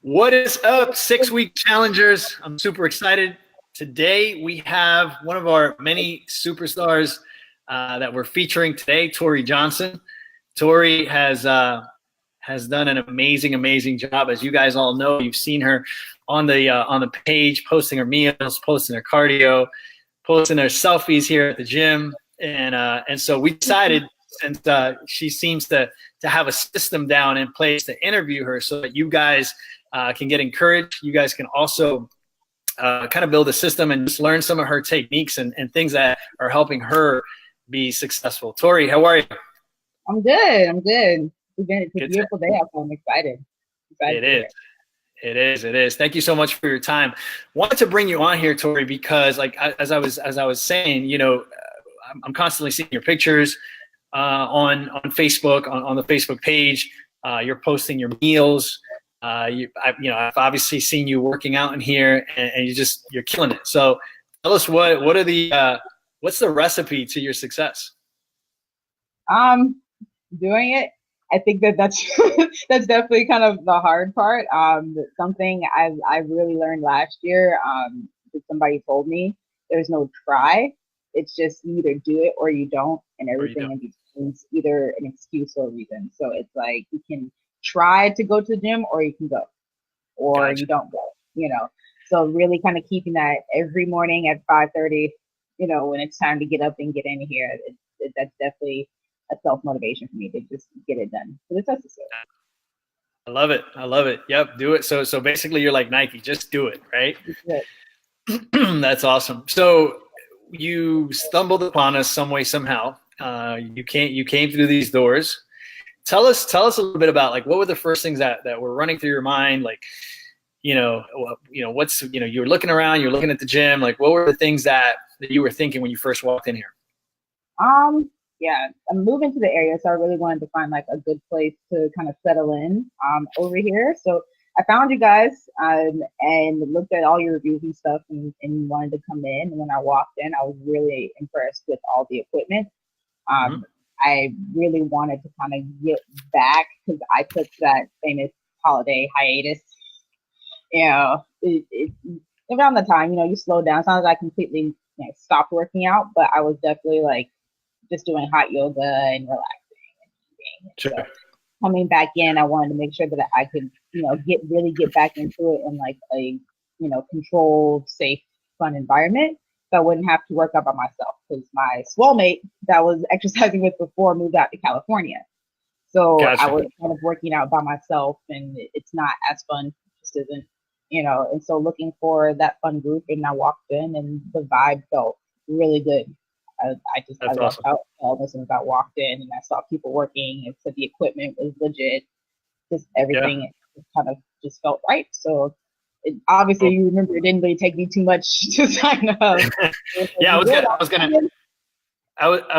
What is up, 6-week challengers? I'm super excited. Today we have one of our many superstars that we're featuring today, Torie Johnson. Torie has done an amazing job. As you guys all know, you've seen her on the page, posting her meals, posting her cardio, posting her selfies here at the gym, and so we decided, since she seems to have a system down in place, to interview her so that you guys can get encouraged. You guys can also kind of build a system and just learn some of her techniques and things that are helping her be successful. Torie, how are you? I'm good. It's a beautiful day out there. I'm excited. It is. Thank you so much for your time. Wanted to bring you on here, Torie, because as I was saying, I'm constantly seeing your pictures on Facebook, on the Facebook page. You're posting your meals. I've obviously seen you working out in here, and you're killing it. So tell us what's the recipe to your success? Doing it. I think that's that's definitely kind of the hard part. Something I really learned last year. That somebody told me there's no try. It's just you either do it or you don't, and everything in between is either an excuse or a reason. So it's like you can try to go to the gym or you can go, or Gotcha. you don't go. So really kind of keeping that every morning at 5:30. When it's time to get up and get in here, that's definitely a self-motivation for me to just get it done. So it's necessary. I love it. Yep, do it. So basically, you're like Nike, just do it, right? That's awesome. So you stumbled upon us some way, somehow. You came through these doors. Tell us a little bit about, like, what were the first things that were running through your mind? Like, what's, you're looking around, you're looking at the gym. Like, what were the things that you were thinking when you first walked in here? Yeah, I'm moving to the area, so I really wanted to find like a good place to kind of settle in over here. So I found you guys and looked at all your reviews and stuff, and wanted to come in. And when I walked in, I was really impressed with all the equipment. I really wanted to kind of get back because I took that famous holiday hiatus. Around the time, you slow down. It's not like I completely stopped working out, but I was definitely like just doing hot yoga and relaxing and eating. Sure. So coming back in, I wanted to make sure that I could, get back into it in like a, controlled, safe, fun environment. So I wouldn't have to work out by myself because my swell mate that I was exercising with before moved out to California. So Gotcha. I was kind of working out by myself, and it's not as fun. It just isn't, and so looking for that fun group, and I walked in and the vibe felt really good. I left out as soon as I walked in, and I saw people working, and so the equipment was legit. Just everything kind of just felt right. So obviously, you remember, it didn't really take me too much to sign up. Yeah, I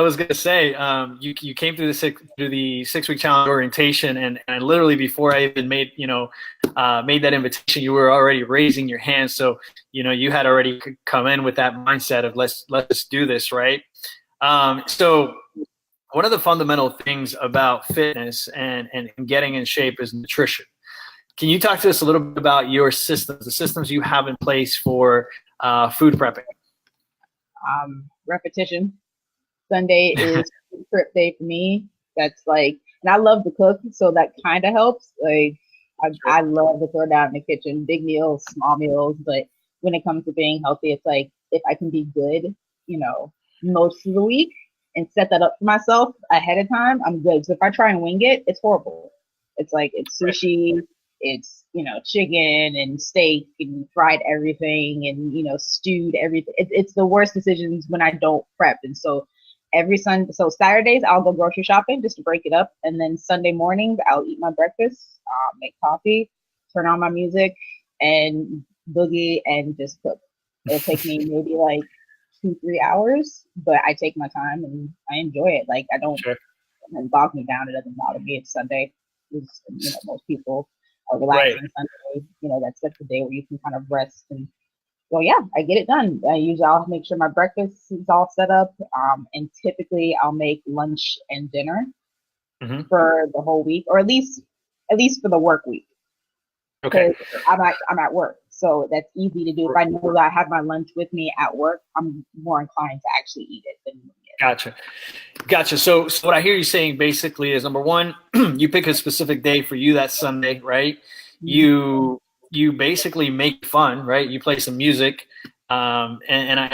was gonna say, you came through the 6-week challenge orientation, and literally before I even made that invitation, you were already raising your hand. So you had already come in with that mindset of let's do this, right? So one of the fundamental things about fitness and getting in shape is nutrition. Can you talk to us a little bit about your systems, the systems you have in place for food prepping? Repetition. Sunday is prep day for me. That's like, and I love to cook, so that kind of helps. Like, I love to throw down in the kitchen, big meals, small meals. But when it comes to being healthy, it's like if I can be good, most of the week and set that up for myself ahead of time, I'm good. So if I try and wing it, it's horrible. It's like it's sushi, it's chicken and steak and fried everything and stewed everything. It's the worst decisions when I don't prep. And so Saturdays I'll go grocery shopping just to break it up, and then Sunday mornings I'll eat my breakfast, make coffee, turn on my music, and boogie and just cook. It'll take me maybe like 2-3 hours, but I take my time and I enjoy it. Like, I don't It doesn't bog me down. It doesn't bother me. It's Sunday. Most people are relaxing Sunday. That's the day where you can kind of rest. And so yeah, I get it done. I'll make sure my breakfast is all set up, and typically I'll make lunch and dinner for the whole week, or at least for the work week. Okay. I'm at work, so that's easy to do. If I know that I have my lunch with me at work, I'm more inclined to actually eat it than it. Gotcha. So what I hear you saying basically is, number one, you pick a specific day for you. That's Sunday, right? Mm-hmm. You basically make fun, right? You play some music. And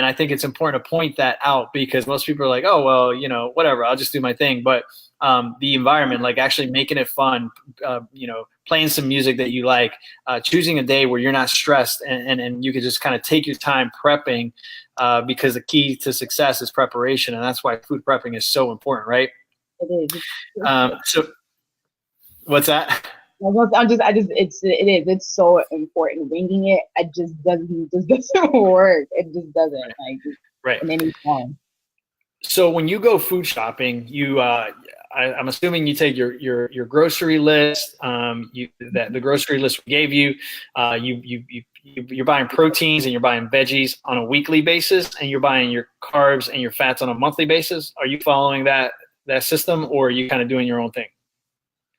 I think it's important to point that out, because most people are like, oh, well, whatever, I'll just do my thing. But the environment, like actually making it fun, playing some music that you like, choosing a day where you're not stressed, and you can just kind of take your time prepping, because the key to success is preparation. And that's why food prepping is so important, right? It is. So what's that? It's so important. Winging it, it just doesn't work. It just doesn't, like, Right. in any form. So when you go food shopping, I'm assuming you take your grocery list, the grocery list we gave you, you're buying proteins and you're buying veggies on a weekly basis, and you're buying your carbs and your fats on a monthly basis. Are you following that system, or are you kind of doing your own thing?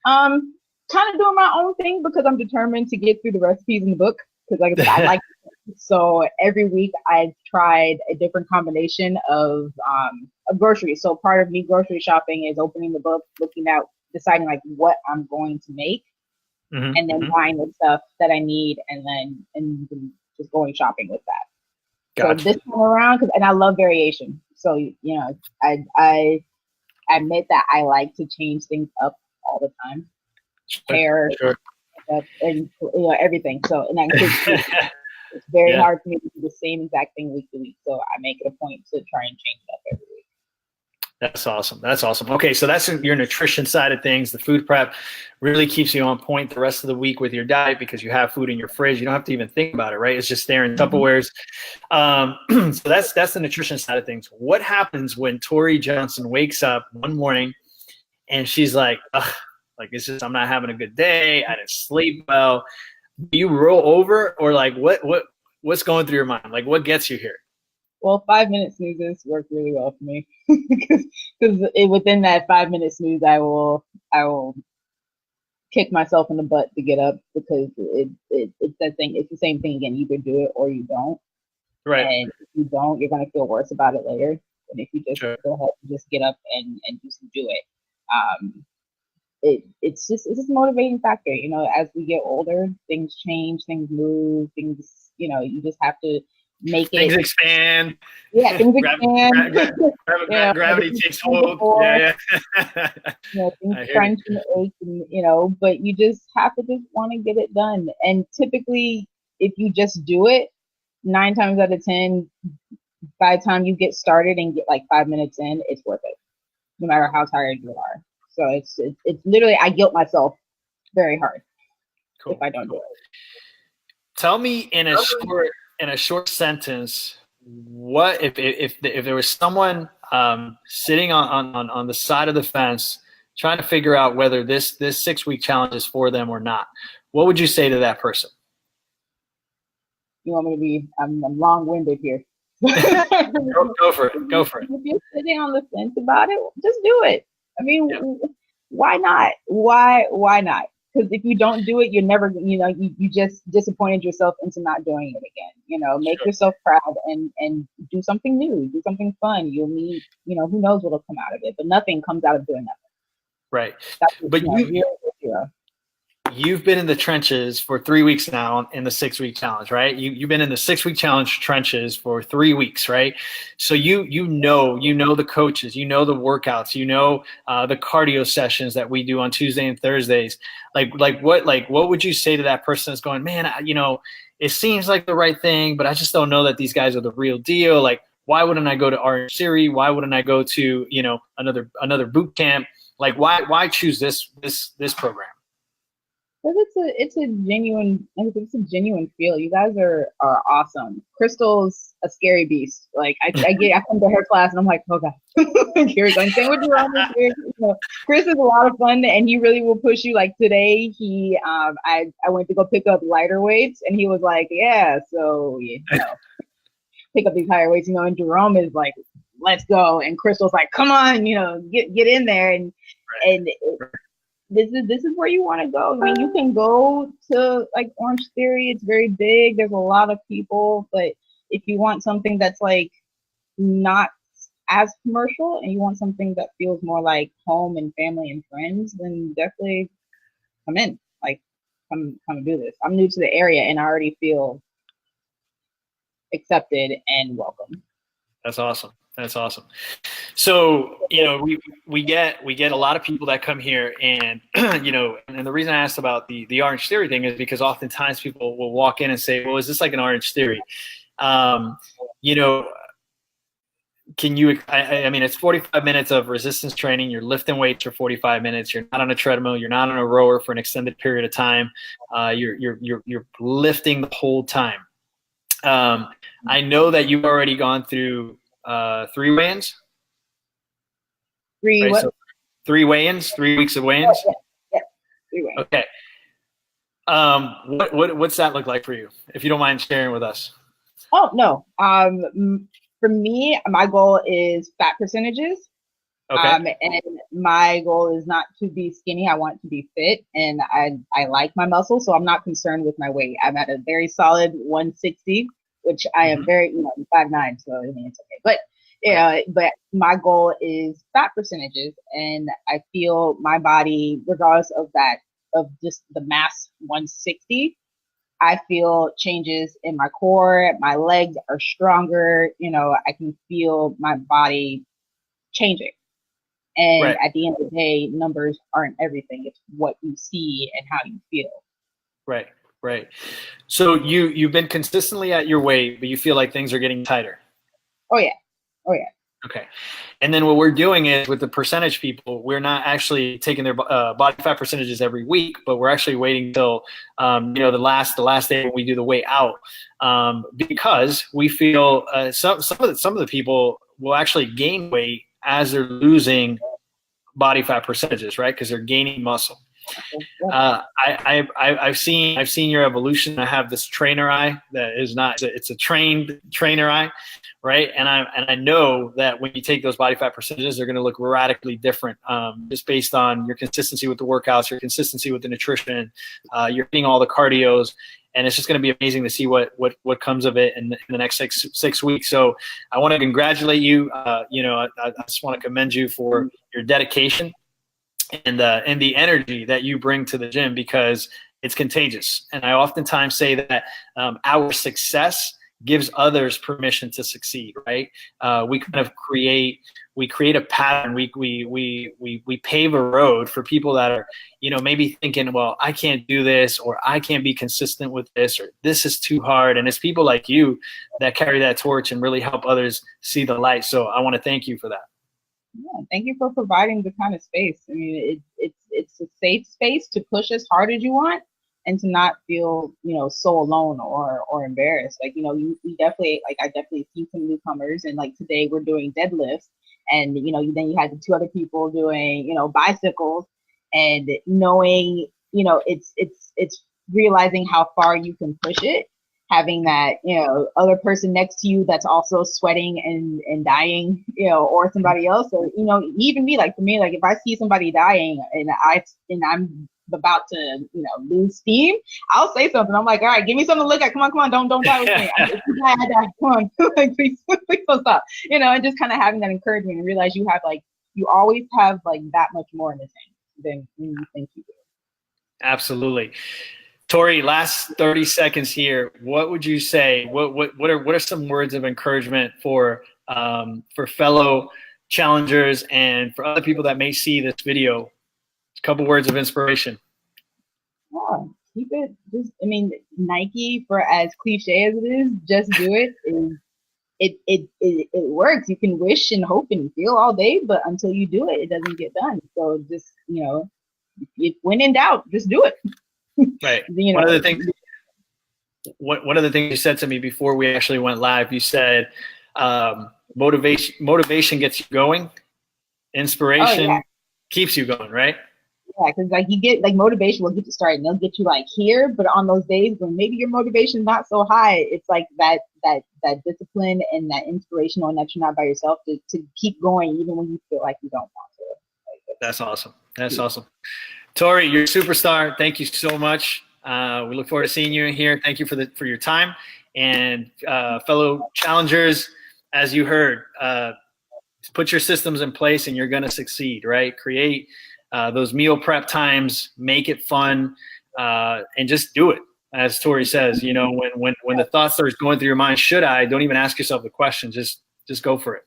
Kind of doing my own thing, because I'm determined to get through the recipes in the book, because like I said, I like it. So every week I've tried a different combination of groceries. So part of me grocery shopping is opening the book, looking at, deciding like what I'm going to make, and then buying the stuff that I need, and then just going shopping with that. Gotcha. So this time around, and I love variation. So I admit that I like to change things up all the time. Hair, sure. And everything. So, and that includes food. It's very hard for me to do the same exact thing week to week. So I make it a point to try and change it up every week. That's awesome. Okay, so that's your nutrition side of things. The food prep really keeps you on point the rest of the week with your diet, because you have food in your fridge. You don't have to even think about it, right? It's just there in Tupperwares. So that's the nutrition side of things. What happens when Torie Johnson wakes up one morning and she's like, ugh, like, it's just, I'm not having a good day, I didn't sleep well? Do you roll over, or like what's going through your mind? Like, what gets you here? Well, 5-minute snoozes work really well for me, because within that 5-minute snooze, I will kick myself in the butt to get up, because it's that thing. It's the same thing again. You either do it or you don't. Right. And if you don't, you're gonna feel worse about it later. And if you just Sure. go ahead and just get up and just do it. It's just a motivating factor. As we get older, things change, things move, things, you just have to make things expand. Yeah, things expand. Gravity takes hold. Yeah. Things crunch and ache, and but you just have to just want to get it done. And typically, if you just do it, 9 times out of 10, by the time you get started and get like 5 minutes in, it's worth it, no matter how tired you are. So it's literally, I guilt myself very hard if I don't do it. Tell me in a short sentence, what if there was someone sitting on the side of the fence trying to figure out whether this 6-week challenge is for them or not, what would you say to that person? You want me to be? I'm long-winded here. Go for it. If you're sitting on the fence about it, just do it. I mean, why not? Why not? Because if you don't do it, you're never, you just disappointed yourself into not doing it again. Make yourself proud and do something new, do something fun. You'll meet, who knows what'll come out of it, but nothing comes out of doing nothing. Right. But you've been in the trenches for 3 weeks now in the 6-week challenge, right? You've been in the 6-week challenge trenches for 3 weeks, right? So you know the coaches, the workouts, the cardio sessions that we do on Tuesday and Thursdays. What would you say to that person that's going, man, it seems like the right thing, but I just don't know that these guys are the real deal. Like, why wouldn't I go to Orange Theory? Why wouldn't I go to another boot camp? Like, why choose this program? Because it's a genuine feel. You guys are awesome. Crystal's a scary beast. Like I come to her class and I'm like, oh god, here we go. And same with Jerome. Chris is a lot of fun and he really will push you. Like today, I went to go pick up lighter weights and he was like, yeah, so pick up these higher weights, and Jerome is like, let's go, and Crystal's like, come on, get in there, and this is where you want to go. I mean, you can go to like Orange Theory. It's very big. There's a lot of people, but if you want something that's like not as commercial and you want something that feels more like home and family and friends, then definitely come in. Like, come do this. I'm new to the area and I already feel accepted and welcome. That's awesome. That's awesome. So, you know, we get a lot of people that come here, and you know, and the reason I asked about the Orange Theory thing is because oftentimes people will walk in and say, well, is this like an Orange Theory? You know, can you, I mean, it's 45 minutes of resistance training. You're lifting weights for 45 minutes. You're not on a treadmill. You're not on a rower for an extended period of time. You're lifting the whole time. I know that you've already gone through 3 weigh-ins. Right, so 3 weigh-ins, 3 weeks of weigh-ins. Yeah, 3 weigh-ins. Okay. What's that look like for you, if you don't mind sharing with us? Oh no. For me, my goal is fat percentages. Okay. And my goal is not to be skinny. I want to be fit, and I like my muscles, so I'm not concerned with my weight. I'm at a very solid 160, which I am very, you know, 5'9", so I mean, it's okay. But yeah, but my goal is fat percentages, and I feel my body, regardless of that, of just the mass 160, I feel changes in my core. My legs are stronger. You know, I can feel my body changing. And at the end of the day, numbers aren't everything. It's what you see and how you feel. Right, right. So you've been consistently at your weight, but you feel like things are getting tighter. Oh yeah. Oh yeah. Okay. And then what we're doing is, with the percentage people, we're not actually taking their body fat percentages every week, but we're actually waiting till you know, the last day when we do the weigh out, because we feel some of the people will actually gain weight as they're losing body fat percentages, right? Because they're gaining muscle. I've seen your evolution. I have this trainer eye that is not, it's a trained trainer eye, right? And I know that when you take those body fat percentages, they're going to look radically different, just based on your consistency with the workouts, your consistency with the nutrition, you're hitting all the cardios, and it's just going to be amazing to see what comes of it in the next six weeks. So I want to congratulate you. You know, I just want to commend you for your dedication and the energy that you bring to the gym, because it's contagious. And I oftentimes say that our success gives others permission to succeed, right? We kind of create a pattern. We pave a road for people that are, you know, maybe thinking, well, I can't do this, or I can't be consistent with this, or this is too hard. And it's people like you that carry that torch and really help others see the light. So I want to thank you for that. Yeah, thank you for providing the kind of space. I mean, it's a safe space to push as hard as you want, and to not feel, you know, so alone or embarrassed. Like, you know, we definitely, like, I definitely see some newcomers, and like today we're doing deadlifts, and you know, then you had the 2 other people doing, you know, bicycles, and knowing, you know, it's realizing how far you can push it, having that, you know, other person next to you that's also sweating and dying, you know, or somebody else, or, you know, even me, like for me, like if I see somebody dying and I'm about to, you know, lose steam, I'll say something. I'm like, all right, give me something to look at. Come on, don't die with me. Come on, like, please don't stop. You know, and just kind of having that encouragement and realize you always have like that much more in the tank than you think you do. Absolutely. Torie, last 30 seconds here. What would you say? What are some words of encouragement for fellow challengers and for other people that may see this video? A couple words of inspiration. Yeah, keep it. Just, I mean, Nike, for as cliche as it is, just do it. It works. You can wish and hope and feel all day, but until you do it, it doesn't get done. So just, you know, when in doubt, just do it. Right. You know, one of the things you said to me before we actually went live, you said motivation gets you going, inspiration keeps you going, right? Yeah, because like you get, like, motivation will get you started and they'll get you like here, but on those days when maybe your motivation is not so high, it's like that discipline and that inspiration, and that you're not by yourself to keep going even when you feel like you don't want to. That's awesome. That's awesome. Torie, you're a superstar. Thank you so much. We look forward to seeing you in here. Thank you for your time. And fellow challengers, as you heard, put your systems in place and you're going to succeed, right? Create those meal prep times, make it fun, and just do it. As Torie says, you know, when the thought starts going through your mind, should I? Don't even ask yourself the question. Just go for it.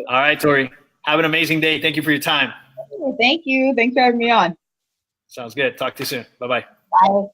All right, Torie. Have an amazing day. Thank you for your time. Thank you. Thanks for having me on. Sounds good. Talk to you soon. Bye-bye. Bye.